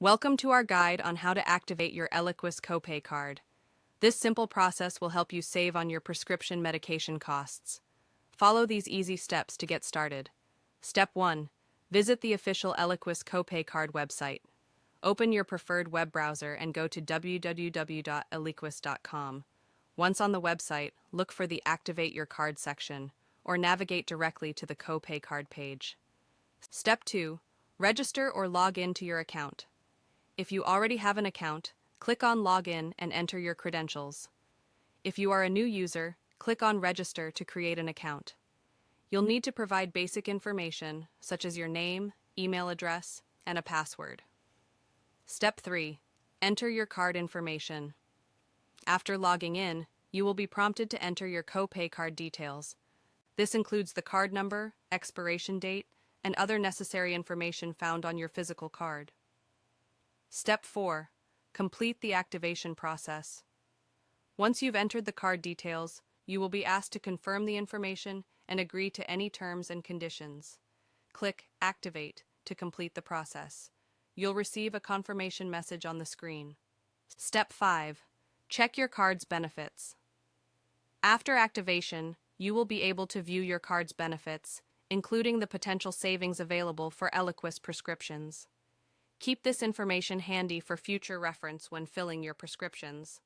Welcome to our guide on how to activate your ELIQUIS Co-Pay Card. This simple process will help you save on your prescription medication costs. Follow these easy steps to get started. Step 1. Visit the official ELIQUIS Co-Pay Card website. Open your preferred web browser and go to www.eliquis.com. Once on the website, look for the Activate Your Card section, or navigate directly to the Co-Pay Card page. Step 2. Register or log in to your account. If you already have an account, click on Login and enter your credentials. If you are a new user, click on Register to create an account. You'll need to provide basic information, such as your name, email address, and a password. Step 3. Enter your card information. After logging in, you will be prompted to enter your co-pay card details. This includes the card number, expiration date, and other necessary information found on your physical card. Step 4. Complete the activation process. Once you've entered the card details, you will be asked to confirm the information and agree to any terms and conditions. Click Activate to complete the process. You'll receive a confirmation message on the screen. Step 5. Check your card's benefits. After activation, you will be able to view your card's benefits, including the potential savings available for ELIQUIS prescriptions. Keep this information handy for future reference when filling your prescriptions.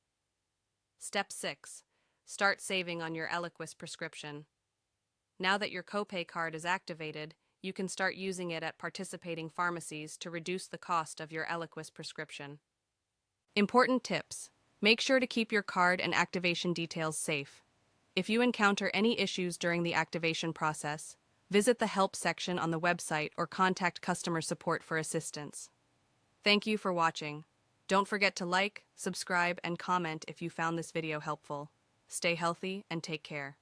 Step 6. Start saving on your ELIQUIS prescription. Now that your copay card is activated, you can start using it at participating pharmacies to reduce the cost of your ELIQUIS prescription. Important tips. Make sure to keep your card and activation details safe. If you encounter any issues during the activation process, visit the help section on the website or contact customer support for assistance. Thank you for watching. Don't forget to like, subscribe, and comment if you found this video helpful. Stay healthy and take care.